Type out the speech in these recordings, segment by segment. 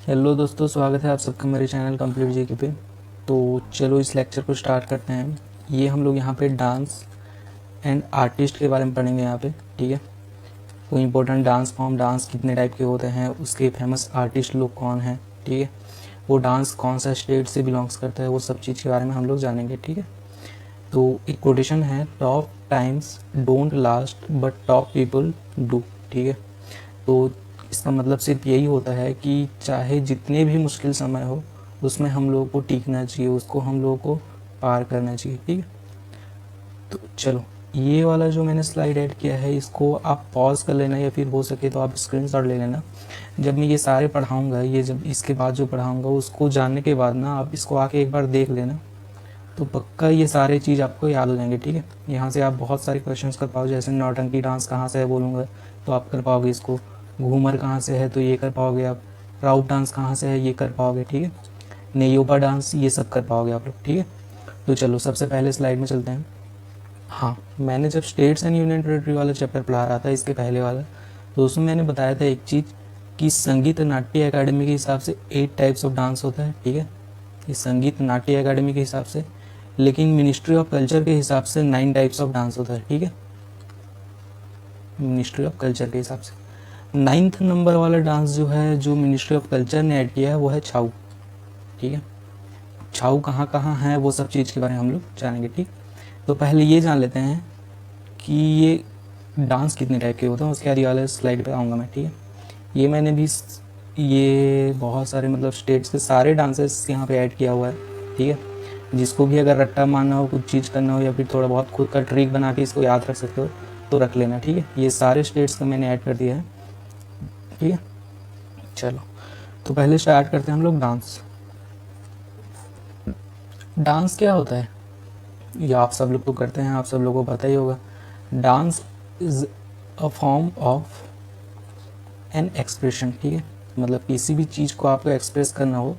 Hello दोस्तों, स्वागत है आप सबका मेरे चैनल कंप्लीट जीके पे। तो चलो इस लेक्चर को स्टार्ट करते हैं। ये हम लोग यहाँ पे डांस एंड आर्टिस्ट के बारे में पढ़ेंगे यहाँ पे, ठीक है। तो इम्पोर्टेंट डांस फॉर्म, डांस कितने टाइप के होते हैं, उसके फेमस आर्टिस्ट लोग कौन हैं, ठीक है। वो डांस कौन सा स्टेट से बिलोंग्स करता है, वो सब चीज़ के बारे में हम लोग जानेंगे, ठीक है। तो एक कोटेशन है, top times don't last but top people do, ठीक है। तो इसका मतलब सिर्फ यही होता है कि चाहे जितने भी मुश्किल समय हो उसमें हम लोगों को टिकना चाहिए, उसको हम लोगों को पार करना चाहिए, ठीक है। तो चलो, ये वाला जो मैंने स्लाइड ऐड किया है इसको आप पॉज कर लेना, या फिर हो सके तो आप स्क्रीनशॉट ले लेना। जब मैं ये सारे पढ़ाऊँगा, ये जब इसके बाद जो पढ़ाऊँगा उसको जानने के बाद ना आप इसको आके एक बार देख लेना, तो पक्का ये सारे चीज़ आपको याद हो जाएंगे, ठीक है। यहाँ से आप बहुत सारे क्वेश्चंस कर पाओगे, जैसे नौटंकी डांस कहाँ से है बोलूँगा तो आप कर पाओगे इसको, घूमर कहाँ से है तो ये कर पाओगे आप, राउत डांस कहाँ से है ये कर पाओगे, ठीक है। नेयोबा डांस ये सब कर पाओगे आप लोग, ठीक है। तो चलो सबसे पहले स्लाइड में चलते हैं। हाँ, मैंने जब स्टेट्स एंड यूनियन टेरिटरी वाला चैप्टर पढ़ा रहा था, इसके पहले वाला, तो उसमें मैंने बताया था एक चीज़ कि संगीत नाट्य अकेडमी के हिसाब से 8 टाइप्स ऑफ डांस होता है, ठीक है। ये संगीत नाट्य अकेडमी के हिसाब से, लेकिन मिनिस्ट्री ऑफ कल्चर के हिसाब से 9 टाइप्स ऑफ डांस होता है, ठीक है। मिनिस्ट्री ऑफ कल्चर के हिसाब से 9th नंबर वाला डांस जो है, जो मिनिस्ट्री ऑफ कल्चर ने ऐड किया है, वो है छाऊ, ठीक है। छाऊ कहाँ कहाँ है वो सब चीज़ के बारे में हम लोग जानेंगे, ठीक। तो पहले ये जान लेते हैं कि ये डांस कितने टाइप के होते हैं, उसके बाद ये वाले स्लाइड पे आऊँगा मैं, ठीक है। ये मैंने भी ये बहुत सारे मतलब स्टेट्स के सारे डांसेस यहाँ पे ऐड किया हुआ है, ठीक है। जिसको भी अगर रट्टा मारना हो, कुछ चीज़ करना हो, या फिर थोड़ा बहुत खुद का ट्रिक बना के इसको याद रख सकते हो तो रख लेना, ठीक है। ये सारे स्टेट्स का मैंने ऐड कर दिया है, ठीक है। चलो, तो पहले स्टार्ट करते हैं हम लोग डांस। डांस क्या होता है ये आप सब लोग तो करते हैं, आप सब लोगों को पता ही होगा। Dance is a form of an expression, ठीक है। मतलब किसी भी चीज़ को आपको एक्सप्रेस करना हो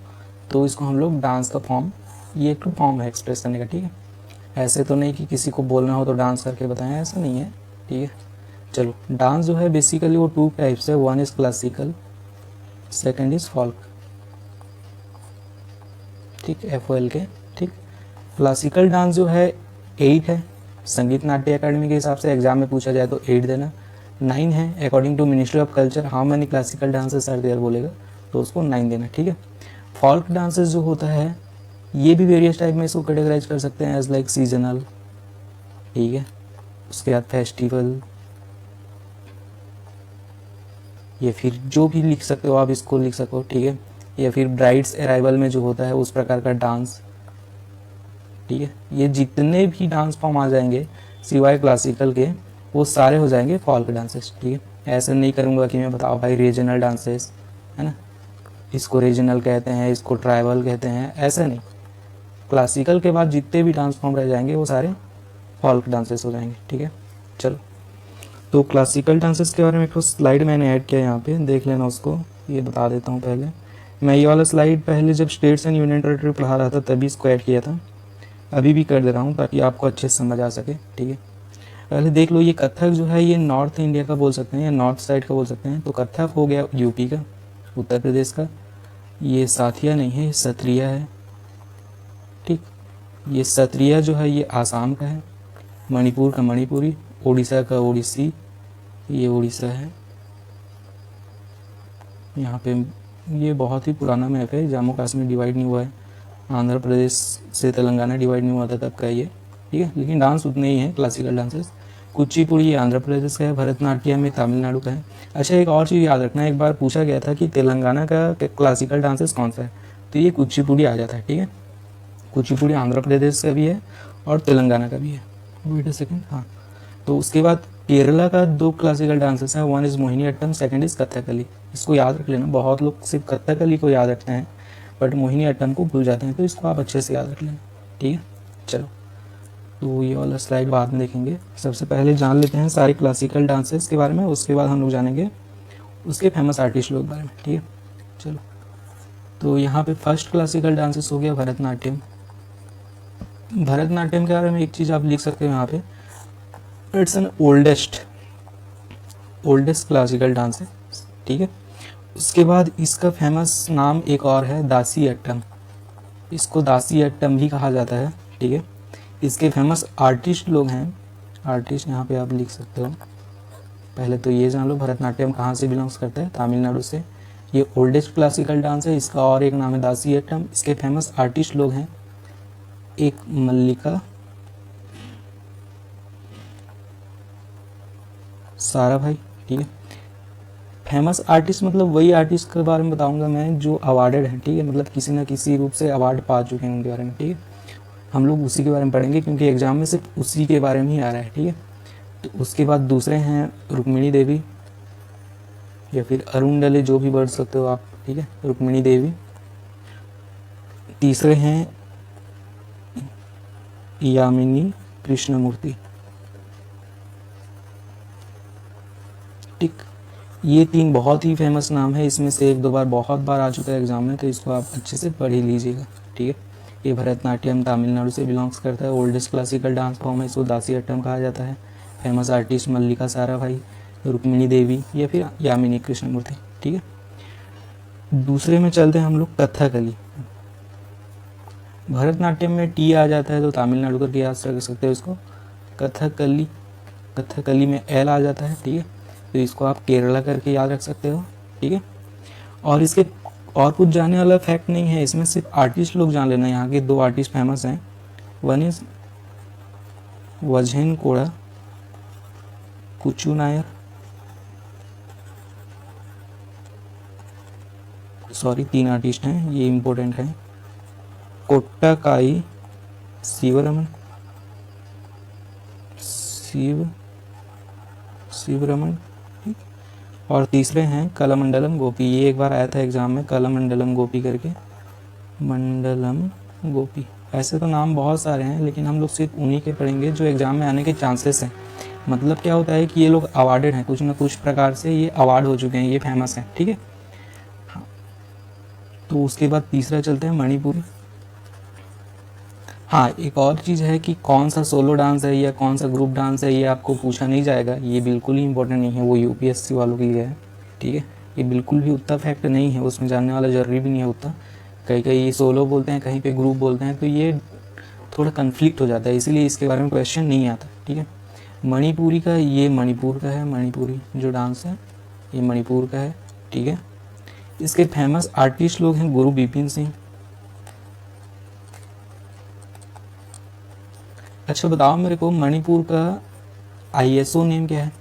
तो इसको हम लोग डांस का फॉर्म, ये एक फॉर्म है एक्सप्रेस करने का, ठीक है। ऐसे तो नहीं कि किसी को बोलना हो तो डांस करके बताएं, ऐसा नहीं है, ठीक है। चलो, डांस जो है बेसिकली वो 2 टाइप्स है, one is classical, second is folk, ठीक, FOL के, ठीक। क्लासिकल डांस जो है 8 है, संगीत नाट्य अकेडमी के हिसाब से एग्जाम में पूछा जाए तो 8 देना। 9 है according to ministry of culture, how many classical dances are there बोलेगा तो उसको 9 देना, ठीक है। फॉल्क डांसेस जो होता है ये भी वेरियस टाइप में इसको कैटेगराइज कर सकते हैं, एज लाइक सीजनल, ठीक है। उसके बाद फेस्टिवल, या फिर जो भी लिख सकते हो आप इसको लिख सको, ठीक है। या फिर ब्राइड्स अराइवल में जो होता है उस प्रकार का डांस, ठीक है। ये जितने भी डांस फॉर्म आ जाएंगे सिवाय क्लासिकल के, वो सारे हो जाएंगे फॉल्क डांसेस, ठीक है। ऐसे नहीं करूँगा कि मैं बताओ भाई रीजनल डांसेस है ना, इसको रीजनल कहते हैं, इसको ट्राइबल कहते हैं, ऐसा नहीं। क्लासिकल के बाद जितने भी डांस फॉर्म रह जाएंगे वो सारे फॉल्क डांसेस हो जाएंगे, ठीक है। चलो, तो क्लासिकल डांसेस के बारे में एक स्लाइड मैंने ऐड किया यहाँ पे, देख लेना उसको, ये बता देता हूँ पहले। मैं ये वाला स्लाइड पहले जब स्टेट्स एंड यूनियन टेरिटरी पढ़ा रहा था तभी इसको ऐड किया था, अभी भी कर दे रहा हूँ ताकि आपको अच्छे से समझ आ सके, ठीक है। पहले देख लो, ये कथक जो है ये नॉर्थ इंडिया का बोल सकते हैं या नॉर्थ साइड का बोल सकते हैं। तो कथक हो गया यूपी का, उत्तर प्रदेश का। ये साथिया नहीं है, ये सत्रिया है, ठीक। ये सत्रिया जो है ये आसाम का है, मणिपुर का मणिपुरी, उड़ीसा का ओडिसी, ये उड़ीसा है। यहाँ पे ये बहुत ही पुराना मैप है, जम्मू कश्मीर डिवाइड नहीं हुआ है, आंध्र प्रदेश से तेलंगाना डिवाइड नहीं हुआ था तब का ये, ठीक है। लेकिन डांस उतने ही हैं क्लासिकल डांसेस। कुचिपुड़ी ये आंध्र प्रदेश का है, भरतनाट्यम में तमिलनाडु का है। अच्छा, एक और चीज़ याद रखना, एक बार पूछा गया था कि तेलंगाना का क्लासिकल डांसेस कौन सा है, तो ये कुचिपुड़ी आ जाता है, ठीक है। कुचिपुड़ी आंध्र प्रदेश का भी है और तेलंगाना का भी है। वेट अ सेकेंड, हाँ। तो उसके बाद केरला का 2 क्लासिकल डांसेस हैं, one is Mohiniyattam, second is Kathakali. इसको याद रख लेना, बहुत लोग सिर्फ कथकली को याद रखते हैं बट मोहिनीअट्टम को भूल जाते हैं, तो इसको आप अच्छे से याद रख लेना, ठीक है। चलो, तो ये वाला स्लाइड बाद में देखेंगे, सबसे पहले जान लेते हैं सारे क्लासिकल डांसेस के बारे में, उसके बाद हम लोग जानेंगे उसके फेमस आर्टिस्ट लोग के बारे में, ठीक है। चलो, तो यहाँ पे फर्स्ट क्लासिकल डांसेस हो गया भरतनाट्यम। भरतनाट्यम के बारे में एक चीज़ आप लिख सकते हो यहाँ पे, it's an oldest classical dance है, ठीक है। उसके बाद इसका फेमस नाम एक और है दासी अट्टम, इसको दासी अट्टम भी कहा जाता है, ठीक है। इसके फेमस आर्टिस्ट लोग हैं, आर्टिस्ट यहाँ पे आप लिख सकते हो। पहले तो ये जान लो भरतनाट्यम कहाँ से बिलोंग्स करता है, तमिलनाडु से। ये ओल्डेस्ट क्लासिकल डांस है, इसका और एक नाम है दासी अट्टम। इसके फेमस आर्टिस्ट लोग हैं, एक मल्लिका साराभाई, ठीक है। फेमस आर्टिस्ट मतलब वही आर्टिस्ट के बारे में बताऊंगा मैं जो अवार्डेड है, ठीक है, मतलब किसी न किसी रूप से अवार्ड पा चुके हैं उनके बारे में, ठीक है। हम लोग उसी के बारे में पढ़ेंगे क्योंकि एग्जाम में सिर्फ उसी के बारे में ही आ रहा है, ठीक है। तो उसके बाद दूसरे हैं रुक्मिणी देवी या फिर अरुण जो भी पढ़ सकते हो आप, ठीक है, रुक्मिणी देवी। तीसरे हैं यामिनी कृष्णमूर्ति, ठीक। ये तीन बहुत ही फेमस नाम है, इसमें से एक दो बार बहुत बार आ चुका है एग्जाम में, तो इसको आप अच्छे से पढ़ ही लीजिएगा, ठीक है। ये भरतनाट्यम तमिलनाडु से बिलोंग्स करता है, ओल्डेस्ट क्लासिकल डांस फॉर्म है, इसको दासी अट्टम कहा जाता है। फेमस आर्टिस्ट मल्लिका साराभाई, रुक्मिणी देवी या फिर यामिनी कृष्णमूर्ति, ठीक है। दूसरे में चलते हैं हम लोग कथकली। भरतनाट्यम में टी आ जाता है तो तमिलनाडु करके याद रख सकते हो इसको। कथकली, कथकली में एल आ जाता है, ठीक है, तो इसको आप केरला करके याद रख सकते हो, ठीक है। और इसके और कुछ जानने वाला फैक्ट नहीं है, इसमें सिर्फ आर्टिस्ट लोग जान लेना। यहाँ के दो आर्टिस्ट फेमस हैं, one is Vazhenkada Kunchu Nair, sorry तीन आर्टिस्ट हैं, ये इम्पोर्टेंट है। कोट्टाकाई शिवरमन, शिवरमन, और तीसरे हैं कलामंडलम गोपी। ये एक बार आया था एग्जाम में, कलामंडलम गोपी करके, मंडलम गोपी। ऐसे तो नाम बहुत सारे हैं लेकिन हम लोग सिर्फ उन्हीं के पढ़ेंगे जो एग्जाम में आने के चांसेस हैं। मतलब क्या होता है कि ये लोग अवार्डेड हैं, कुछ ना कुछ प्रकार से ये अवार्ड हो चुके हैं, ये फेमस हैं, ठीक है। हाँ, तो उसके बाद तीसरा चलते हैं मणिपुरी। हाँ, एक और चीज़ है कि कौन सा सोलो डांस है या कौन सा ग्रुप डांस है, ये आपको पूछा नहीं जाएगा, ये बिल्कुल ही इंपॉर्टेंट नहीं है, वो यूपीएससी वालों के लिए है, ठीक है। ये बिल्कुल भी उतना फैक्ट नहीं है, उसमें जानने वाला जरूरी भी नहीं है उतना। कहीं कहीं सोलो बोलते हैं, कहीं पे ग्रुप बोलते हैं, तो ये थोड़ा कन्फ्लिक्ट हो जाता है, इसीलिए इसके बारे में क्वेश्चन नहीं आता, ठीक है। मणिपुरी का, ये मणिपुर का है, मणिपुरी जो डांस है ये मणिपुर का है, ठीक है। इसके फेमस आर्टिस्ट लोग हैं गुरु बिपिन सिंह। अच्छा बताओ मेरे को, मणिपुर का आईएसओ नेम क्या है?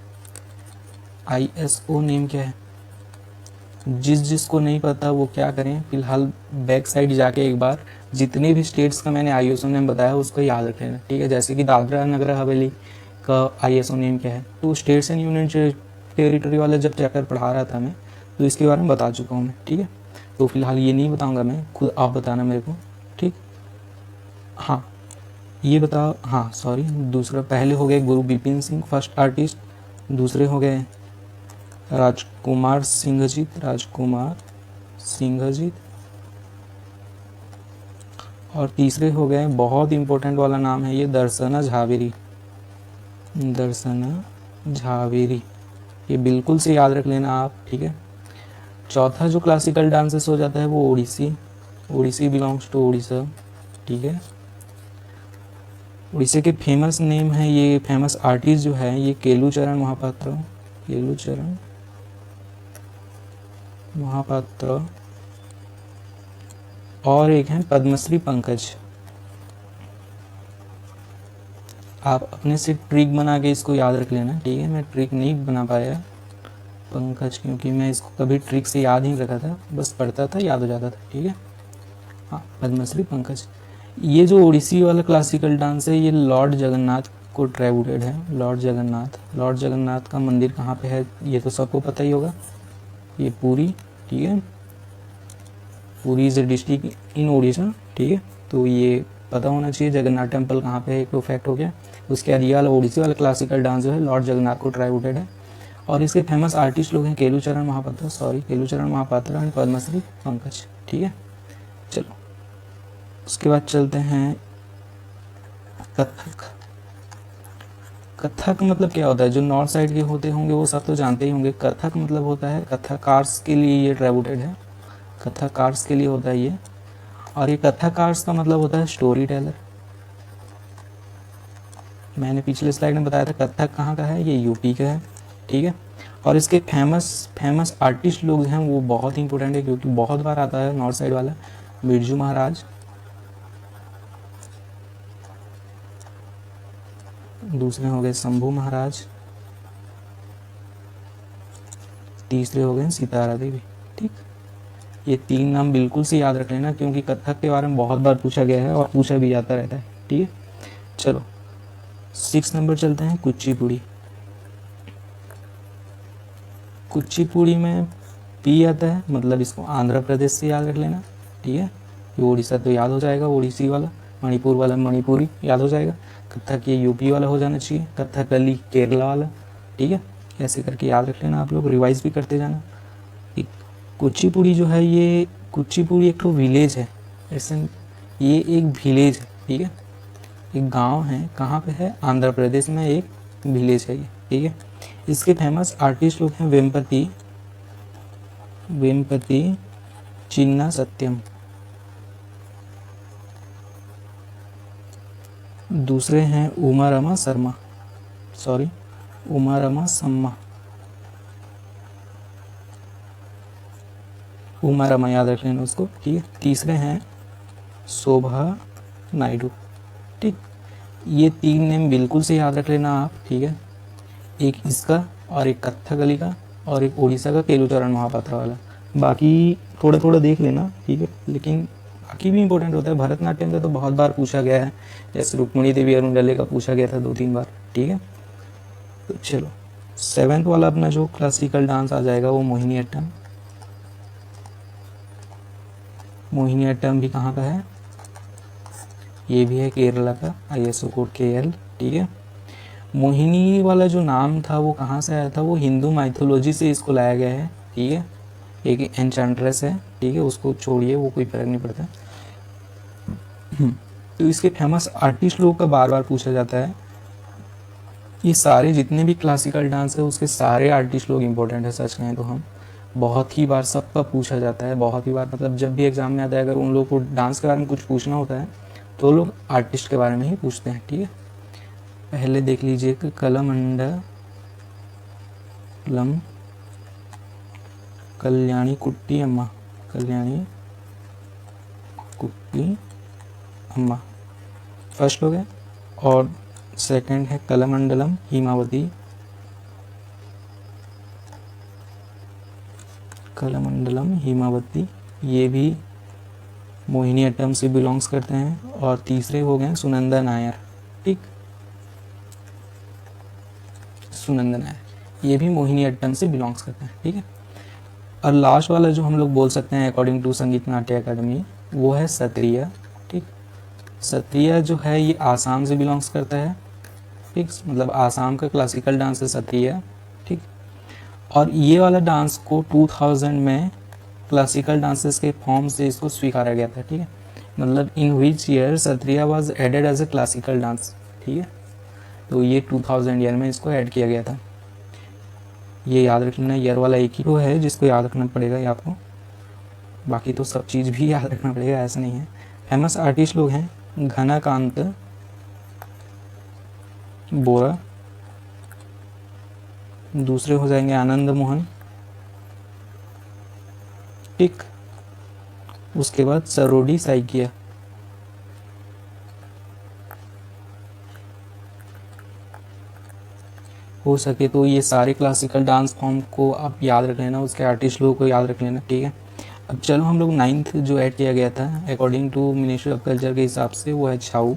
आईएसओ नेम क्या है? जिसको नहीं पता वो क्या करें, फिलहाल बैक साइड जाके एक बार जितने भी स्टेट्स का मैंने आईएसओ नेम बताया उसको याद रख लेना, ठीक है। जैसे कि दादरा नगर हवेली का आईएसओ नेम क्या है, तो स्टेट्स एंड यूनियन टेरिटरी वाला जब चैप्टर पढ़ा रहा था मैं, तो इसके बारे में बता चुका हूँ मैं, ठीक है। तो फिलहाल ये नहीं बताऊँगा मैं, खुद आप बताना मेरे को, ठीक। हाँ ये बताओ, हाँ सॉरी, दूसरा पहले हो गए गुरु बिपिन सिंह फर्स्ट आर्टिस्ट, दूसरे हो गए राजकुमार सिंहजीत, राजकुमार सिंहजीत, और तीसरे हो गए, बहुत इंपॉर्टेंट वाला नाम है ये, दर्शना झावेरी, दर्शना झावेरी, ये बिल्कुल से याद रख लेना आप, ठीक है। चौथा जो क्लासिकल डांसेस हो जाता है वो ओडिसी, ओडिसी बिलोंग्स टू उड़ीसा, ठीक है। उड़ीसा के फेमस नेम है, ये फेमस आर्टिस्ट जो है ये केलुचरण महापात्र, केलुचरण महापात्र, और एक है पद्मश्री पंकज। आप अपने से ट्रिक बना के इसको याद रख लेना, ठीक है। मैं ट्रिक नहीं बना पाया पंकज, क्योंकि मैं इसको कभी ट्रिक से याद नहीं रखा था, बस पढ़ता था याद हो जाता था, ठीक है। हाँ, पद्मश्री पंकज। ये जो ओडिसी वाला क्लासिकल डांस है ये लॉर्ड जगन्नाथ को ट्रिब्यूटेड है, लॉर्ड जगन्नाथ। लॉर्ड जगन्नाथ का मंदिर कहाँ पे है ये तो सबको पता ही होगा, ये पुरी, ठीक है। Puri is a district in Odisha, ठीक है। तो ये पता होना चाहिए जगन्नाथ टेम्पल कहाँ पे है, एक तो फैक्ट हो गया। उसके बाद ये वाला ओडिसी वाला क्लासिकल डांस जो है लॉर्ड जगन्नाथ को ट्रिब्यूटेड है, और इसके फेमस आर्टिस्ट लोग हैं केलुचरण महापात्र, सॉरी केलुचरण महापात्र एंड पद्मश्री पंकज, ठीक है। चलो उसके बाद चलते हैं कथक। कथक मतलब क्या होता है? जो नॉर्थ साइड के होते होंगे वो सब तो जानते ही होंगे। कथक मतलब होता है, कथाकार्स के लिए ये ट्रिब्यूटेड है, कथाकार्स के लिए होता है ये। और ये कथाकार्स का मतलब होता है स्टोरी टेलर। मैंने पिछले स्लाइड में बताया था कथक कहाँ का है, ये यूपी का है, ठीक है। और इसके फेमस आर्टिस्ट लोग हैं वो बहुत इंपॉर्टेंट है, क्योंकि बहुत बार आता है नॉर्थ साइड वाला। बिरजू महाराज, दूसरे हो गए शंभू महाराज, तीसरे हो गए सितारा देवी, ठीक। ये 3 नाम बिल्कुल से याद रख लेना, क्योंकि कथक के बारे में बहुत बार पूछा गया है और पूछा भी जाता रहता है, ठीक है। चलो 6 नंबर चलते हैं, कुचिपुड़ी। कुचिपुड़ी में पी आता है, मतलब इसको आंध्र प्रदेश से याद रख लेना, ठीक है। ये उड़ीसा तो याद हो जाएगा, उड़ीसी वाला। मणिपुर वाला मणिपुरी याद हो जाएगा। कथक ये यूपी वाला हो जाना चाहिए, कथकली केरला वाला, ठीक है। ऐसे करके याद रख लेना, आप लोग रिवाइज भी करते जाना। कुचिपुड़ी जो है, ये कुचिपुड़ी एक तो विलेज है, ऐसे ये एक विलेज है, ठीक है। एक गांव है, कहाँ पे है? आंध्र प्रदेश में एक विलेज है ये, ठीक है। इसके फेमस आर्टिस्ट लोग हैं वेम्पति चिन्ना सत्यम, दूसरे हैं उमा रमा शर्मा, उमा रमा सम्मा, उमा रमा याद रख लेना उसको, ठीक है। तीसरे हैं शोभा नायडू, ठीक। ये 3 नेम बिल्कुल से याद रख लेना आप, ठीक है। एक इसका और एक कथकली का और एक उड़ीसा का केलुचरण महापात्रा वाला। बाकी थोड़ा थोड़ा देख लेना, ठीक है, लेकिन बाकी भी इंपॉर्टेंट होता है। भरतनाट्यम का तो बहुत बार पूछा गया है, जैसे रुक्मिणी देवी अरुण डले का पूछा गया था 2-3 बार, ठीक है। तो चलो 7th वाला अपना जो क्लासिकल डांस आ जाएगा वो मोहिनीअट्टम। मोहिनीअट्टम भी कहाँ का है? ये भी है केरला का, ISO कोड KL, ठीक है। मोहिनी वाला जो नाम था वो कहाँ से आया था? वो हिंदू माइथोलॉजी से इसको लाया गया है, ठीक है। एक एन्चेंट्रेस है, ठीक है, उसको छोड़िए, वो कोई फर्क नहीं पड़ता। तो इसके फेमस आर्टिस्ट लोग का बार बार पूछा जाता है। ये सारे जितने भी क्लासिकल डांस है उसके सारे आर्टिस्ट लोग इंपॉर्टेंट है, सच कहें तो हम बहुत ही बार सबका पूछा जाता है, बहुत ही बार, मतलब जब भी एग्जाम में आता है, अगर उन लोगों को डांस के बारे में कुछ पूछना होता है तो लोग आर्टिस्ट के बारे में ही पूछते हैं, ठीक है। पहले देख लीजिए कि कलामंडलम कल्याणी कुट्टी अम्मा, कल्याणी कुट्टी अम्मा फर्स्ट हो गया। और सेकंड है कलामंडलम हिमावती, कलामंडलम हिमावती, ये भी मोहिनीअट्टम से बिलोंग्स करते हैं। और तीसरे हो गए सुनंदा नायर, ठीक, सुनंदा नायर, ये भी मोहिनीअट्टम से बिलोंग्स करते हैं, ठीक है। और लास्ट वाला जो हम लोग बोल सकते हैं अकॉर्डिंग टू संगीत नाट्य अकादमी, वो है सत्रिया, ठीक। सत्रिया जो है ये आसाम से बिलोंग्स करता है, ठीक, मतलब आसाम का क्लासिकल डांस है सत्रिया, ठीक। और ये वाला डांस को 2000 में क्लासिकल डांसेस के फॉर्म से इसको स्वीकारा गया था, ठीक है। मतलब in which year Sattriya was added as a classical dance, ठीक है। तो ये 2000 ईयर में इसको ऐड किया गया था। ये याद रख लेना, ईयर वाला एक ही तो है जिसको याद रखना पड़ेगा ये आपको, बाकी तो सब चीज़ भी याद रखना पड़ेगा, ऐसा नहीं है। फेमस आर्टिस्ट लोग हैं घनाकांत बोरा, दूसरे हो जाएंगे आनंद मोहन, ठीक। उसके बाद सरोडी साइकिया, हो सके तो ये सारे क्लासिकल डांस फॉर्म को आप याद रख लेना, उसके आर्टिस्ट लोगों को याद रख लेना, ठीक है। अब चलो हम लोग 9th जो ऐड किया गया था according to ministry of culture के हिसाब से, वो है छाऊ।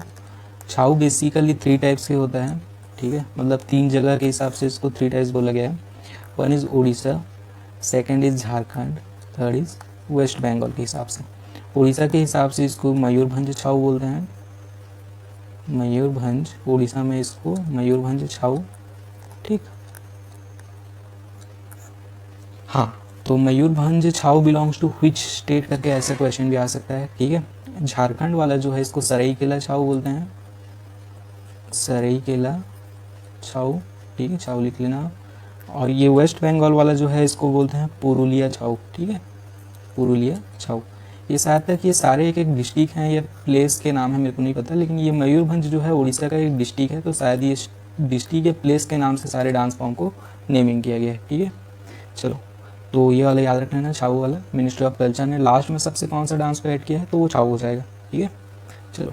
छाऊ बेसिकली 3 टाइप्स के होता है, ठीक है, मतलब 3 जगह के हिसाब से इसको 3 टाइप्स बोला गया है। 1 is Odisha, second is Jharkhand, third is West Bengal के हिसाब से। उड़ीसा के हिसाब से इसको मयूरभंज छाऊ बोलते हैं, मयूरभंज, उड़ीसा में इसको मयूरभंज छाऊ, ठीक। हाँ, तो मयूरभंज छाऊ बिलोंग्स टू व्हिच स्टेट करके ऐसा क्वेश्चन भी आ सकता है, ठीक है। झारखंड वाला जो है इसको सराईकेला छाऊ बोलते हैं, सराईकेला छाऊ, ठीक है, छाऊ लिख लेना। और ये वेस्ट बंगाल वाला जो है इसको बोलते हैं पुरुलिया छाऊ, ठीक है, पुरुलिया छाऊ। ये शायद तक ये सारे एक एक डिस्ट्रिक्ट हैं या प्लेस के नाम है, मेरे को नहीं पता, लेकिन ये मयूरभंज जो है उड़ीसा का एक डिस्ट्रिक्ट है, तो शायद ये डिस्ट्रिक्ट या प्लेस के नाम से सारे डांस फॉर्म को नेमिंग किया गया है, ठीक है। चलो, तो ये वाला याद रख लेना, छाऊ वाला। मिनिस्ट्री ऑफ कल्चर ने लास्ट में सबसे कौन सा डांस को ऐड किया है, तो वो छाऊ हो जाएगा, ठीक है। चलो,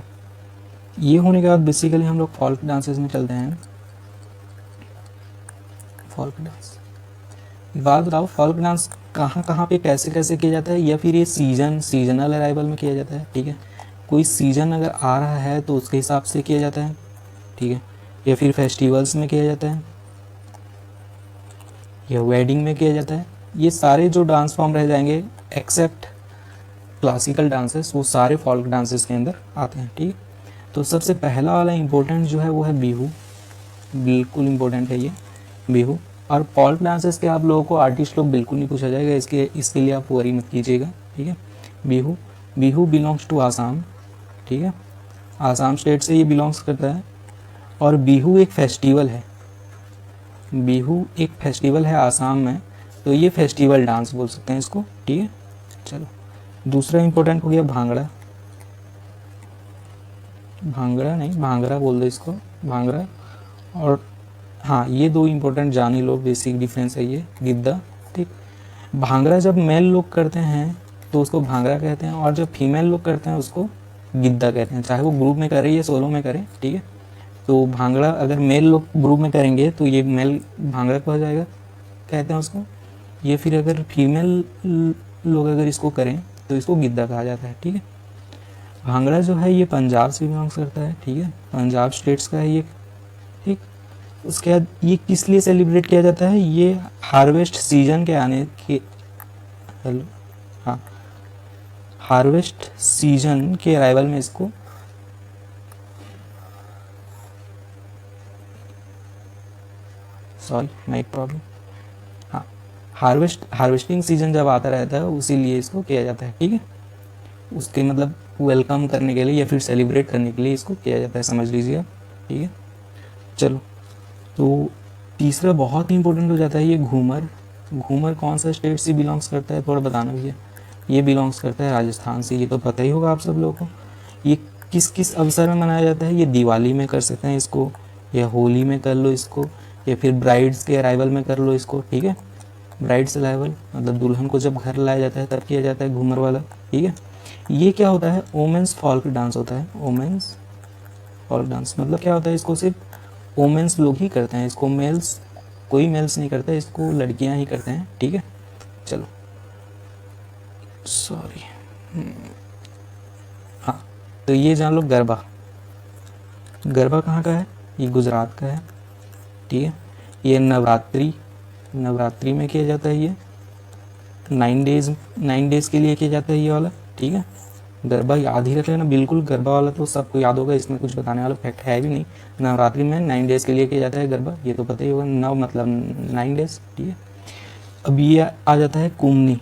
ये होने के बाद बेसिकली हम लोग फॉल्क डांसेस में चलते हैं। फॉल्क डांस, बात बताओ, फॉल्क डांस कहाँ कहाँ पे कैसे कैसे किया जाता है, या फिर ये सीजनल अराइवल में किया जाता है, ठीक है। कोई सीजन अगर आ रहा है तो उसके हिसाब से किया जाता है, ठीक है, या फिर फेस्टिवल्स में किया जाता है, या वेडिंग में किया जाता है। ये सारे जो डांस फॉर्म रह जाएंगे एक्सेप्ट क्लासिकल डांसेस, वो सारे फॉल्क डांसेस के अंदर आते हैं, ठीक है। तो सबसे पहला वाला इम्पोर्टेंट जो है वो है बिहू, बिल्कुल इम्पोर्टेंट है ये बिहू। और फॉल्क डांसेस के आप लोगों को आर्टिस्ट लोग बिल्कुल नहीं पूछा जाएगा, इसके लिए आप वरी मत कीजिएगा, ठीक है। बिहू, बिहू बिलोंग्स टू आसाम, ठीक है, आसाम स्टेट से ये बिलोंग्स करता है। और बिहू एक फेस्टिवल है, बिहू एक फेस्टिवल है आसाम में, तो ये फेस्टिवल डांस बोल सकते हैं इसको, ठीक है। चलो, दूसरा इम्पोर्टेंट हो गया भांगड़ा, भांगड़ा नहीं भांगड़ा बोल दो इसको, भांगड़ा। और हाँ, ये दो इम्पोर्टेंट जान ही लो, बेसिक डिफरेंस है ये, गिद्दा, ठीक। भांगड़ा जब मेल लोग करते हैं तो उसको भांगड़ा कहते हैं, और जब फीमेल लोग करते हैं उसको गिद्दा कहते हैं, चाहे वो ग्रुप में करें या सोलो में करें, ठीक है। तो भांगड़ा अगर मेल लोग ग्रुप में करेंगे तो ये मेल भांगड़ा कहा जाएगा, कहते हैं उसको। ये फिर अगर फीमेल लोग अगर इसको करें तो इसको गिद्दा कहा जाता है, ठीक है। भांगड़ा जो है ये पंजाब से बिलोंग्स करता है, ठीक है, पंजाब स्टेट्स का है ये, ठीक। उसके बाद ये किस लिए सेलिब्रेट किया जाता है, ये हार्वेस्ट सीजन के आने के, हेलो, हाँ, हार्वेस्ट सीजन के अराइवल में इसको सॉरी माइक प्रॉब्लम, हाँ, हार्वेस्टिंग सीजन जब आता रहता है उसी लिए इसको किया जाता है, ठीक है। उसके मतलब वेलकम करने के लिए या फिर सेलिब्रेट करने के लिए इसको किया जाता है, समझ लीजिए आप, ठीक है। चलो, तो तीसरा बहुत ही इंपॉर्टेंट हो जाता है ये घूमर। घूमर कौन सा स्टेट से बिलोंग्स करता है, थोड़ा बताना भैया। ये बिलोंग्स करता है राजस्थान से, ये तो पता ही होगा आप सब लोगों को। ये किस किस अवसर में मनाया जाता है, ये दिवाली में कर सकते हैं इसको, या होली में कर लो इसको, या फिर ब्राइड्स के अराइवल में कर लो इसको, ठीक है। ब्राइड्स अराइवल मतलब दुल्हन को जब घर लाया जाता है तब किया जाता है घूमर वाला, ठीक है। ये क्या होता है, वोमेंस फॉल्क डांस होता है, वोमेंस फॉल्क डांस मतलब क्या होता है, इसको सिर्फ वोमेंस लोग ही करते हैं, इसको मेल्स, कोई मेल्स नहीं करता, इसको लड़कियां ही करते हैं, ठीक है। चलो, सॉरी, हाँ, तो ये जान लो गरबा। गरबा कहाँ का है, ये गुजरात का है, ठीक है। ये नवरात्रि में किया जाता है, ये 9 डेज के लिए किया जाता है ये वाला, ठीक है। गरबा याद ही रख लेना बिल्कुल, गरबा वाला तो सबको याद होगा, इसमें कुछ बताने वाला फैक्ट है भी नहीं। नवरात्रि में 9 डेज के लिए किया जाता है गरबा, ये तो पता ही होगा, नव मतलब 9 डेज, ठीक है। अब ये आ जाता है कुमनी।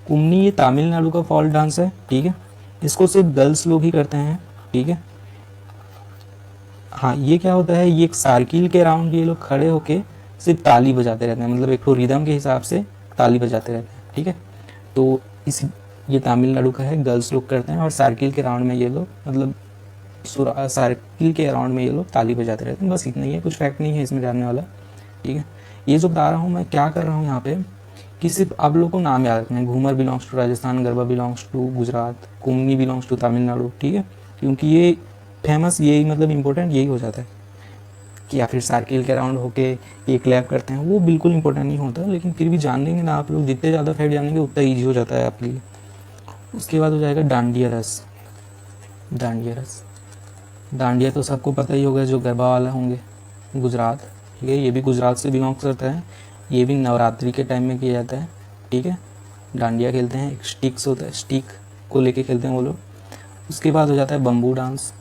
कुमनी ये तमिलनाडु का फॉल्क डांस है, ठीक है। इसको सिर्फ गर्ल्स लोग ही करते हैं, ठीक है। हाँ, ये क्या होता है, ये एक सर्किल के राउंड ये लोग खड़े होके सिर्फ ताली बजाते रहते हैं, मतलब एक तो रिदम के हिसाब से ताली बजाते रहते हैं, ठीक है। तो इस ये तमिलनाडु का है, गर्ल्स लोग करते हैं, और सर्किल के राउंड में ये लोग मतलब सर्किल के राउंड में ये लोग ताली बजाते रहते हैं, बस इतना ही है, कुछ फैक्ट नहीं है इसमें जानने वाला, ठीक है। ये जो बता रहा हूँ मैं क्या कर रहा हूँ यहाँ पे, कि सिर्फ आप लोग को नाम याद रखना है, Ghoomar belongs to Rajasthan, Garba belongs to Gujarat, Kummi belongs to Tamil Nadu, ठीक है। क्योंकि ये फेमस, यही मतलब इम्पोर्टेंट यही हो जाता है, कि या फिर सर्किल के राउंड होके ये क्लैप करते हैं, वो बिल्कुल इंपॉर्टेंट नहीं होता, लेकिन फिर भी जान लेंगे ना आप लोग, जितने ज़्यादा फैक्ट जानेंगे उतना ईजी हो जाता है आपके लिए। उसके बाद हो जाएगा डांडिया रस। डांडिया रस, डांडिया तो सबको पता ही होगा, जो गरबा वाला होंगे, गुजरात, ठीक है। ये भी गुजरात से बिलोंग करता है, ये भी नवरात्रि के टाइम में किया जाता है, ठीक है। डांडिया खेलते हैं, एक स्टिक्स होता है, स्टिक को लेके खेलते हैं वो लोग। उसके बाद हो जाता है बम्बू डांस।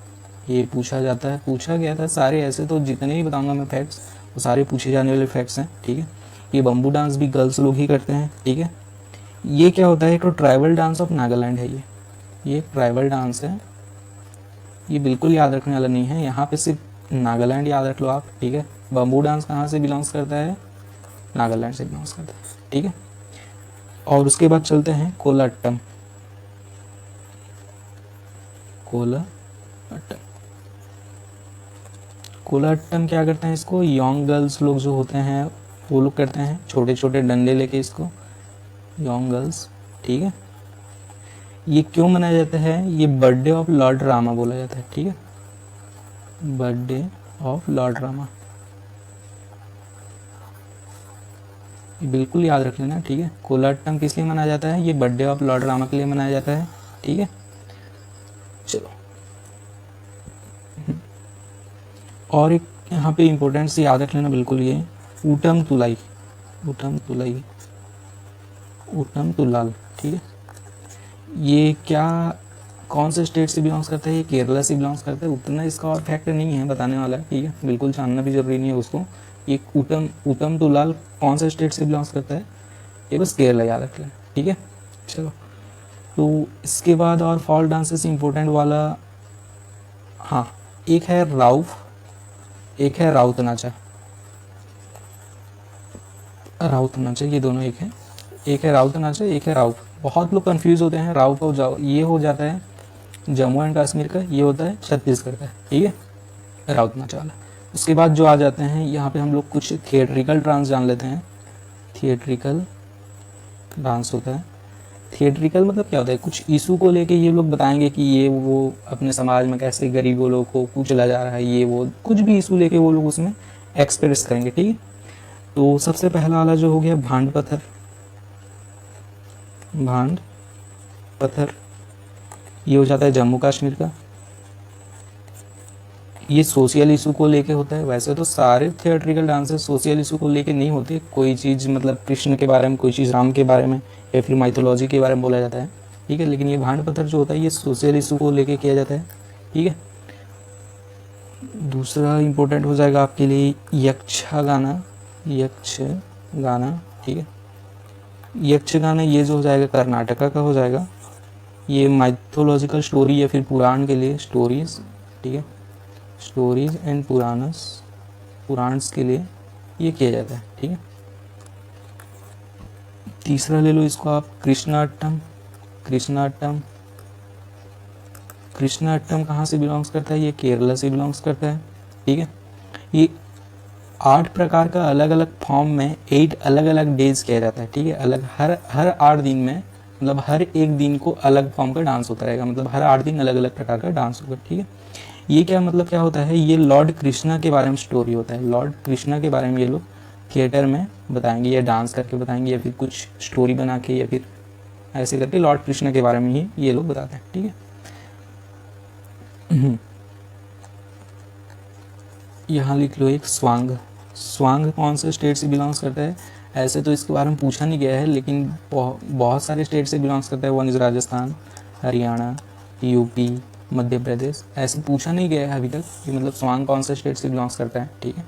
ये पूछा गया था, सारे ऐसे तो जितने भी बताऊंगा मैं फैक्ट्स, वो सारे पूछे जाने वाले फैक्ट्स हैं, ठीक है। ये बम्बू डांस भी गर्ल्स लोग ही करते हैं, ठीक है। ये क्या होता है, एक तो ट्राइबल डांस ऑफ नागालैंड है ये एक ट्राइबल डांस है, ये बिल्कुल याद रखने वाला नहीं है। यहाँ पे सिर्फ नागालैंड याद रख लो आप, ठीक है। बम्बू डांस कहाँ से बिलोंग्स करता है, नागालैंड से बिलोंग्स करता है, ठीक है। और उसके बाद चलते हैं कोलाट्टम। कोलाट्टम कोलाट्टम क्या करते हैं, इसको यंग गर्ल्स लोग जो होते हैं वो लोग करते हैं, छोटे छोटे डंडे लेके इसको, यंग गर्ल्स, ठीक है। ये क्यों मनाया जाता है, ये बर्थडे ऑफ लॉर्ड रामा बोला जाता है, ठीक है, बर्थडे ऑफ लॉर्ड रामा, ये बिल्कुल याद रख लेना, ठीक है। कोलाट्टम किस लिए मनाया जाता है, ये बर्थडे ऑफ लॉर्ड रामा के लिए मनाया जाता है, ठीक है। चलो, और एक यहाँ पे इम्पोर्टेंट से याद रख लेना बिल्कुल, ये ऊटम तुलाई, ऊटम तुलाई, ऊटम तुलाल, ठीक है। ये क्या, कौन से स्टेट से बिलोंग्स करता है, ये केरला से बिलोंग्स करता है। उतना इसका और फैक्ट नहीं है बताने वाला है, ठीक है, बिल्कुल जानना भी जरूरी नहीं है उसको। ये ऊटम तुलाल कौन से स्टेट से बिलोंग्स करता है, ये बस केरला याद रख लें, ठीक है। चलो, तो इसके बाद और फॉल डांसेस इंपॉर्टेंट वाला, हाँ, एक है राउफ, एक है राउत नाचा, राउत नाचा, ये दोनों एक है, एक है राउत नाचा, एक है राउफ। बहुत लोग कंफ्यूज होते हैं, राउफ और जाओ, ये हो जाता है जम्मू एंड कश्मीर का, ये होता है छत्तीसगढ़ का, ठीक है, राउत नाचा वाला। उसके बाद जो आ जाते हैं यहाँ पे हम लोग कुछ थिएट्रिकल डांस जान लेते हैं। थिएट्रिकल डांस होता है, थिएट्रिकल मतलब क्या होता है, कुछ इशू को लेके ये लोग बताएंगे कि ये वो अपने समाज में कैसे गरीबों लोगों को कुचला जा रहा है, ये वो कुछ भी इशू लेके वो लोग उसमें एक्सप्रेस करेंगे, ठीक है। तो सबसे पहला वाला जो हो गया भांड पत्थर, भांड पत्थर, ये हो जाता है जम्मू कश्मीर का। ये सोशल इशू को लेके होता है, वैसे तो सारे थिएट्रिकल डांसेस सोशल इशू को लेके नहीं होते, कोई चीज़ मतलब कृष्ण के बारे में, कोई चीज़ राम के बारे में या फिर माइथोलॉजी के बारे में बोला जाता है, ठीक है। लेकिन ये भांड पत्थर जो होता है ये सोशल इशू को लेके किया जाता है, ठीक है। दूसरा इम्पोर्टेंट हो जाएगा आपके लिए यक्षगाना, यक्षगाना, ठीक है। यक्षगाना ये जो हो जाएगा कर्नाटका का हो जाएगा, ये माइथोलॉजिकल स्टोरी या फिर पुराण के लिए, स्टोरीज, ठीक है, स्टोरीज एंड पुराण्स के लिए ये किया जाता है, ठीक है। तीसरा ले लो इसको आप, कृष्णाट्टम, कृष्णाट्टम, कृष्णाट्टम कहाँ से बिलोंग्स करता है, ये केरला से बिलोंग्स करता है, ठीक है। ये 8 प्रकार का अलग अलग फॉर्म में 8 अलग अलग डेज किया जाता है, ठीक है। अलग हर 8 दिन में, मतलब हर एक दिन को अलग फॉर्म का डांस होता रहेगा, मतलब हर 8 दिन अलग अलग प्रकार का डांस होगा, ठीक है। ये क्या मतलब क्या होता है, ये लॉर्ड कृष्णा के बारे में स्टोरी होता है, लॉर्ड कृष्णा के बारे में ये लोग थिएटर में बताएंगे या डांस करके बताएंगे या फिर कुछ स्टोरी बना के या फिर ऐसे करके लॉर्ड कृष्णा के बारे में ही ये लोग बताते हैं, ठीक है। यहाँ लिख लो एक स्वांग, स्वांग कौन से स्टेट से बिलोंग्स करता है, ऐसे तो इसके बारे में पूछा नहीं गया है लेकिन बहुत सारे स्टेट से बिलोंग्स करता है। One is Rajasthan, Haryana, UP, Madhya Pradesh, ऐसे पूछा नहीं गया है अभी तक कि मतलब स्वांग कौन से स्टेट से बिलोंग्स करता है, ठीक है।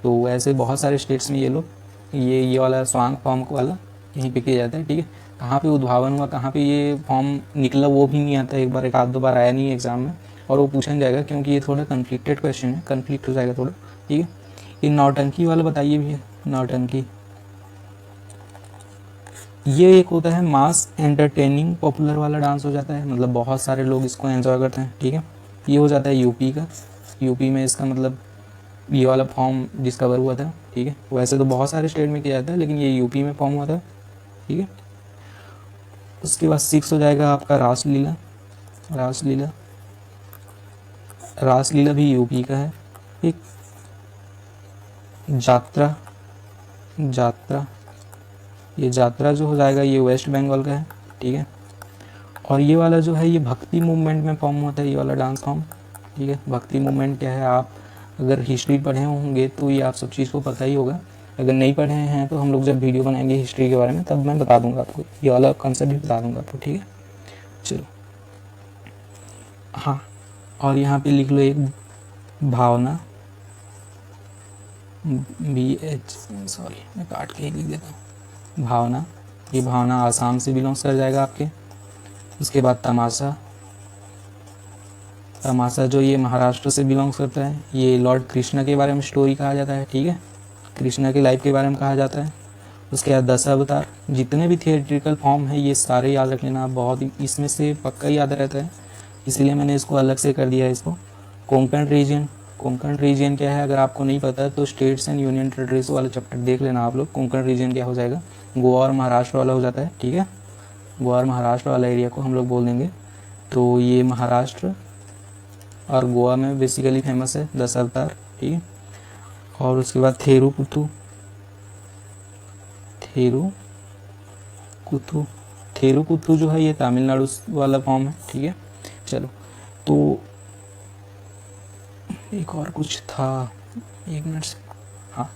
तो ऐसे बहुत सारे स्टेट्स में ये लोग ये वाला स्वांग फॉर्म वाला यहीं पे किया जाता है, ठीक है। कहाँ पे उद्भावन हुआ, कहाँ पे ये फॉर्म निकला वो भी नहीं आता, एक बार एक आध दो बार आया नहीं है एग्जाम में, और वो पूछा नहीं जाएगा क्योंकि ये थोड़ा कन्फ्लिक्टेड क्वेश्चन है, कन्फ्लिक्ट हो जाएगा थोड़ा, ठीक है। ये नौटंकी वाला बताइए भैया, नौटंकी ये एक होता है मास एंटरटेनिंग पॉपुलर वाला डांस हो जाता है, मतलब बहुत सारे लोग इसको एंजॉय करते हैं, ठीक है। ये हो जाता है यूपी का, यूपी में इसका मतलब ये वाला फॉर्म डिस्कवर हुआ था, ठीक है। वैसे तो बहुत सारे स्टेट में किया जाता है लेकिन ये यूपी में फॉर्म हुआ था, ठीक है। उसके बाद 6 हो जाएगा आपका रासलीला, रासलीला, रासलीला भी यूपी का है, ठीक। जात्रा, जात्रा, ये जात्रा जो हो जाएगा ये वेस्ट बंगाल का है, ठीक है। और ये वाला जो है ये भक्ति मूवमेंट में फॉर्म होता है, ये वाला डांस फॉर्म, ठीक है। भक्ति मूवमेंट क्या है, आप अगर हिस्ट्री पढ़े होंगे तो ये आप सब चीज़ को पता ही होगा, अगर नहीं पढ़े हैं तो हम लोग जब वीडियो बनाएंगे हिस्ट्री के बारे में तब मैं बता दूंगा आपको, ये वाला कॉन्सेप्ट भी बता दूंगा आपको, ठीक है। चलो, हाँ, और यहाँ पे लिख लो एक भावना, सॉरी मैं काट के ही लिख देता हूँ, भावना, ये भावना आसाम से बिलोंग्स कर जाएगा आपके। उसके बाद तमाशा, तमाशा जो ये महाराष्ट्र से बिलोंग्स करता है, ये लॉर्ड कृष्णा के बारे में स्टोरी कहा जाता है, ठीक है, कृष्णा की लाइफ के बारे में कहा जाता है। उसके बाद 10 अवतार, जितने भी थिएट्रिकल फॉर्म है ये सारे याद रख लेना, बहुत ही इसमें से पक्का याद रहता है, इसलिए मैंने इसको अलग से कर दिया है इसको। कोंकण रीजन, कोंकण रीजन क्या है अगर आपको नहीं पता तो स्टेट्स एंड यूनियन टेरिटरीज वाला चैप्टर देख लेना आप लोग। कोंकण रीजन क्या हो जाएगा, गोवा और महाराष्ट्र वाला हो जाता है, ठीक है, गोवा और महाराष्ट्र वाला एरिया को हम लोग बोल देंगे। तो ये महाराष्ट्र और गोवा में बेसिकली फेमस है 10 अवतार, ठीक है। और उसके बाद थेरुकुथु, थेरुकुथु जो है ये तमिलनाडु वाला फॉर्म है, ठीक है। चलो, तो एक और कुछ था, एक मिनट से, हाँ,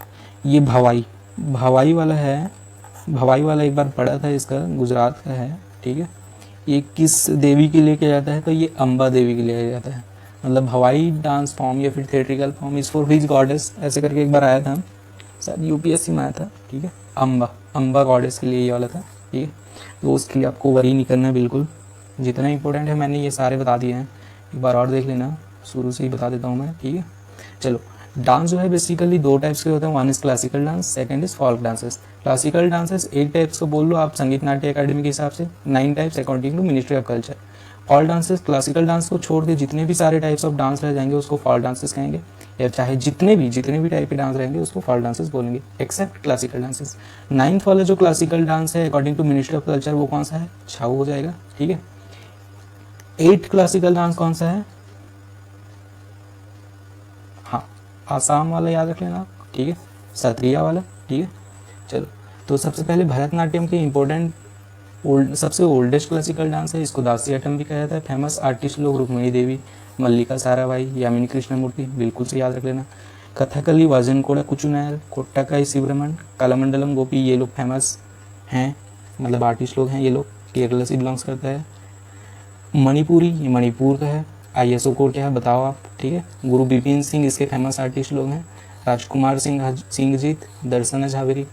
ये भवाई वाला है, भवाई वाला एक बार पढ़ा था, इसका गुजरात का है, ठीक है। ये किस देवी के लिए किया जाता है, तो ये अम्बा देवी के लिए किया जाता है। मतलब भवाई डांस फॉर्म या फिर theatrical form is for which goddess, ऐसे करके एक बार आया था, शायद यूपीएससी में आया था, ठीक है। अम्बा गॉडेस के लिए ये वाला था, ठीक है। तो उसके लिए आपको वरी नहीं करना है बिल्कुल, जितना इंपॉर्टेंट है मैंने ये सारे बता दिए हैं, एक बार और देख लेना, शुरू से ही बता देता हूँ मैं, ठीक है। चलो, डांस जो है बेसिकली 2 टाइप्स के होते हैं, one is classical dance, second is folk dances. Classical dances 8 types को बोल लो आप संगीत नाट्य अकेडमी के हिसाब से, 9 types according to ministry of culture. Folk dances, classical dance को छोड़ के जितने भी सारे टाइप्स ऑफ डांस रह जाएंगे उसको फॉल्क डांसेस कहेंगे, या चाहे जितने भी टाइप के डांस रहेंगे उसको फॉल्क डांसेस बोलेंगे, एक्सेप्ट क्लासिकल डांसेस। 9th वाला जो क्लासिकल डांस है according to ministry of culture वो कौन सा है, छाऊ हो जाएगा, ठीक है। 8th क्लासिकल डांस कौन सा है, हाँ, आसाम वाला याद रख लेना, ठीक है, सत्रिया वाला, ठीक है। चलो, तो सबसे पहले भरतनाट्यम के इम्पोर्टेंट सबसे ओल्डेस्ट क्लासिकल डांस है, इसको दासियाटम भी कहा जाता है। फेमस आर्टिस्ट लोग रुक्मिणी देवी, मल्लिका साराभाई, यामिनी कृष्णमूर्ति, बिल्कुल से याद रख लेना। कथकली, वाजनकोड़ा कुचुनायर, कोट्टाकाई शिवरमन, कलामंडलम गोपी, ये लोग फेमस हैं, मतलब आर्टिस्ट लोग हैं, ये लोग केरला से बिलोंग्स करता है। मणिपुरी, ये मणिपुर का है। ISO कोड क्या है बताओ आप, ठीक है। गुरु बिपिन सिंह इसके फेमस आर्टिस्ट लोग हैं। राजकुमार सिंहजीत, दर्शन झावेरी,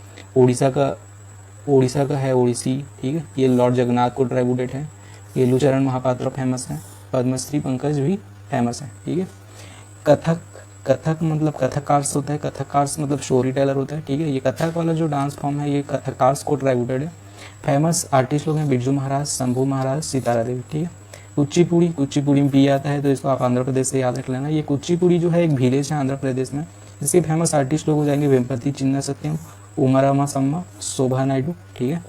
उड़ीसा का है ओडिसी, ठीक है, ये लॉर्ड जगन्नाथ को ट्राइब्यूटेड है। येलूचरण महापात्र फेमस है। पद्मश्री पंकज भी फेमस है, ठीक है। कथक मतलब कथकार्स होता है, कथकार्स मतलब स्टोरी टेलर होता है, ठीक है। ये कथक वाला जो डांस फॉर्म है ये कथकार्स को ट्राइब्यूटेड है। फेमस आर्टिस्ट लोग हैं बिरजू महाराज, शंभू महाराज, सितारा देवी, ठीक है। कुचिपुड़ी में भी आता है, तो इसको आप आंध्र प्रदेश से याद रख लेना। ये कुचिपुड़ी जो है एक विलेज है आंध्र प्रदेश में, इसके फेमस आर्टिस्ट लोग हो जाएंगे वेम्पति चिन्ना सत्यम, उमरामा सम्मा, शोभा नायडू, ठीक है।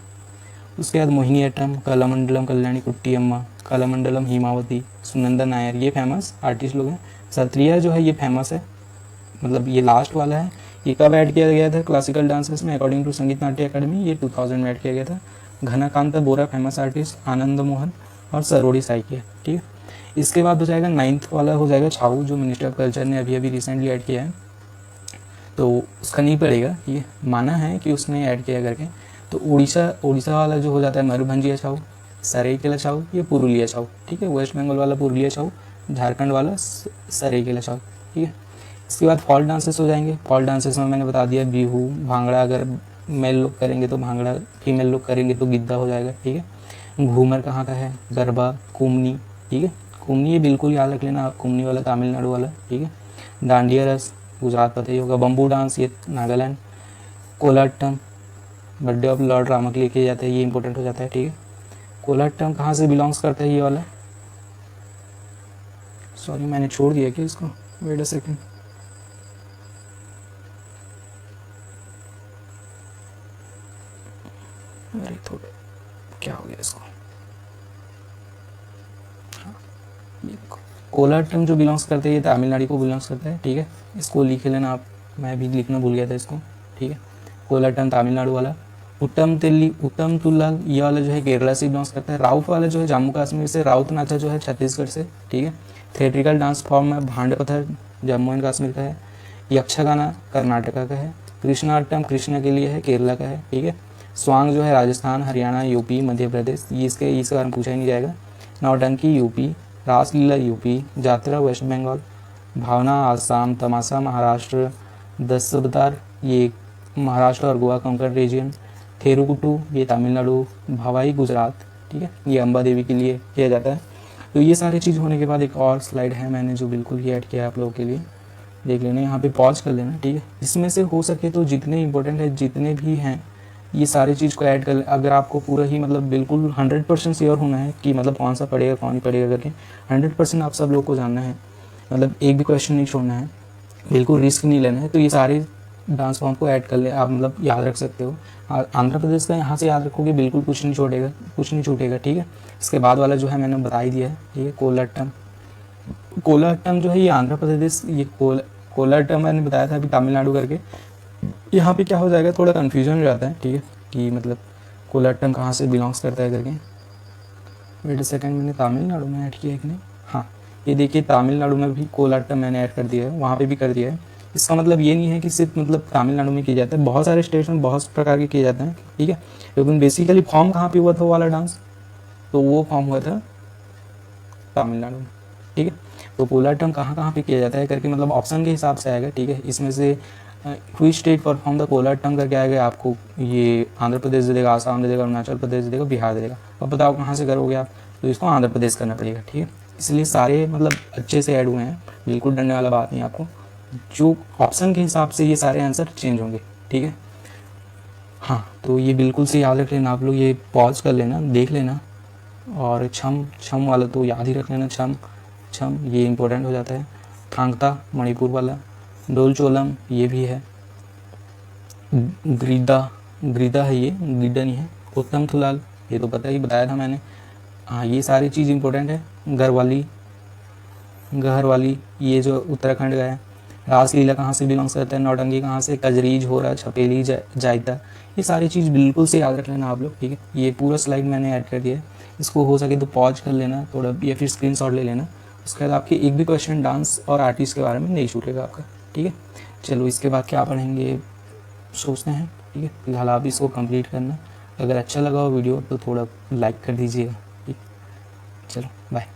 उसके बाद मोहिनी अट्टम, कलामंडलम कल्याणी कुट्टी अम्मा, कलामंडलम हिमावती, सुनंदा नायर, ये फेमस आर्टिस्ट लोग हैं। सत्रिया जो है ये फेमस है, मतलब ये लास्ट वाला है। ये कब ऐड किया गया था क्लासिकल डांसेस में अकॉर्डिंग टू संगीत नाट्य अकेडमी, ये 2000 में ऐड किया गया था। घनाकांत बोरा फेमस आर्टिस्ट, आनंद मोहन और सरोड़ी साइकिया, ठीक है। इसके बाद हो जाएगा 9th वाला हो जाएगा छाऊ, जो मिनिस्ट्री ऑफ कल्चर ने अभी रिसेंटली ऐड किया है, तो उसका नहीं पड़ेगा, ये माना है कि उसने ऐड किया करके। तो उड़ीसा वाला जो हो जाता है मयूरभंजिया छाऊ, सरायकेला छाऊ, ये पुरुलिया छाऊ, ठीक है। वेस्ट बंगाल वाला पुरुलिया छाऊ, झारखंड वाला सरायकेला छाऊ, ठीक है। इसके बाद फॉल्क डांसेस हो जाएंगे। फॉल्क डांसेस में मैंने बता दिया बिहू, भांगड़ा, अगर मेल लोग करेंगे तो भांगड़ा, फीमेल लोग करेंगे तो गिद्दा हो जाएगा, ठीक है। घूमर कहाँ का है, गरबा, कुमनी, ठीक है। कुमनी ये बिल्कुल याद रख लेना, कुमनी वाला तमिलनाडु वाला, ठीक है। डांडिया रस गुजरात पता ही होगा। बम्बू डांस ये Nagaland. Kolattam birthday of lord Rama के लिए किया जाता है, ये इंपॉर्टेंट हो जाता है, ठीक है। कोलाटम कहाँ से बिलोंग्स करता है ये वाला, सॉरी मैंने छोड़ दिया क्या इसको, वेट अ सेकंड, अरे थोड़ा क्या हो गया इसको, हाँ, कोलाटम जो बिलोंग्स करते हैं ये तमिलनाडु को बिलोंग्स करता है, ठीक है। इसको लिख लेना आप, मैं भी लिखना भूल गया था इसको, ठीक है। कोलाटम तमिलनाडु वाला। उत्तम तुल्लाल ये वाला जो है केरला से बिलोंग्स करता है। राउत वाला जो है जम्मू कश्मीर से, राउत नाचा जो है छत्तीसगढ़ से, ठीक है। थिएट्रिकल डांस फॉर्म में भांड पत्थर जम्मू एंड कश्मीर का है। यक्षगाना कर्नाटका का है। कृष्णाटम कृष्णा के लिए है, केरला का है, ठीक है। स्वांग जो है राजस्थान, हरियाणा, यूपी, मध्य प्रदेश, ये इसके बारे में पूछा ही नहीं जाएगा। नौटंकी यूपी, रासलीला यूपी, जात्रा वेस्ट बंगाल, भावना आसाम, तमाशा महाराष्ट्र, 10 अवतार ये महाराष्ट्र और गोवा कोंकण रीजन, थेरुकुटू ये तमिलनाडु, भवाई गुजरात, ठीक है, ये अम्बा देवी के लिए किया जाता है। तो ये सारी चीज़ होने के बाद एक और स्लाइड है मैंने जो बिल्कुल ही ऐड किया है आप लोगों के लिए, देख लेना, यहाँ पे पॉज कर लेना, ठीक है। इसमें से हो सके तो जितने इंपॉर्टेंट है जितने भी हैं ये सारी चीज़ को ऐड कर लें। अगर आपको पूरा ही मतलब बिल्कुल 100% श्योर होना है कि मतलब कौन सा पढ़ेगा कौन नहीं पढ़ेगा करके, 100% आप सब लोग को जानना है, मतलब एक भी क्वेश्चन नहीं छोड़ना है, बिल्कुल रिस्क नहीं लेना है, तो ये सारे डांस फॉर्म को ऐड कर ले, आप मतलब याद रख सकते हो। आंध्र प्रदेश का यहाँ से याद रखोगे, बिल्कुल कुछ नहीं छोड़ेगा, कुछ नहीं छूटेगा, ठीक है। इसके बाद वाला जो है मैंने बता ही दिया है, ठीक है। कोलाटम, कोलाटम जो है ये आंध्र प्रदेश, ये कोलाटम मैंने बताया था अभी तमिलनाडु करके। यहाँ पे क्या हो जाएगा, थोड़ा कन्फ्यूजन हो जाता है, ठीक है, कि मतलब कोलाटम कहाँ से बिलोंग्स करता है करके। वेट अ सेकंड, मैंने तमिलनाडु में ऐड किया है कि नहीं, हाँ ये देखिए तमिलनाडु में भी कोलाटम मैंने ऐड कर दिया है, वहाँ पे भी कर दिया है। इसका मतलब ये नहीं है कि सिर्फ मतलब तमिलनाडु में किया जाता है, बहुत सारे स्टेट्स में बहुत प्रकार के किए जाते हैं, ठीक है। लेकिन बेसिकली फॉर्म कहाँ पे हुआ था वो वाला डांस, तो वो फॉर्म हुआ था तमिलनाडु में, ठीक है। तो कोलाटम कहाँ कहाँ पे किया जाता है करके मतलब ऑप्शन के हिसाब से आएगा, ठीक है। इसमें से which state perform the Kolattam करके आएगा, आपको ये आंध्र प्रदेश दे देगा, आसाम दे देगा, अरुणाचल प्रदेश दे देगा, बिहार दे देगा। अब बताओ कहाँ से करोगे आप, तो इसको आंध्र प्रदेश करना पड़ेगा, ठीक है। इसलिए सारे मतलब अच्छे से ऐड हुए हैं, बिल्कुल डरने वाला बात नहीं आपको, जो ऑप्शन के हिसाब से ये सारे आंसर चेंज होंगे, ठीक है। हाँ तो ये बिल्कुल से याद रख लेना आप लोग, ये पॉज कर लेना, देख लेना। और छम, छम वाला तो याद ही रख लेना, छम छम ये इम्पोर्टेंट हो जाता है। थांगता मणिपुर वाला, डोलचोलम ये भी है, ग्रीदा, ग्रीदा है ये, गीडा नहीं है। उत्तम थुलाल ये तो पता ही बताया था मैंने, हाँ ये सारी चीज़ इंपॉर्टेंट है। घरवाली, घरवाली ये जो उत्तराखंड का है। रासलीला कहाँ से बिलोंग्स करता है, नौटंकी कहाँ से, कजरीज, होरा, छपेली, जायता, ये सारी चीज़ बिल्कुल से याद रख लेना आप लोग, ठीक है। ये पूरा स्लाइड मैंने ऐड कर दिया है, इसको हो सके तो पॉज कर लेना थोड़ा या फिर स्क्रीनशॉट ले लेना। उसके बाद आपके एक भी क्वेश्चन डांस और आर्टिस्ट के बारे में नहीं छूटेगा आपका, ठीक है। चलो इसके बाद क्या पढ़ेंगे सोचते हैं, ठीक है। फिलहाल आप इसको कंप्लीट करना, अगर अच्छा लगा हो वीडियो तो थोड़ा लाइक कर दीजिएगा, ठीक। चलो बाय।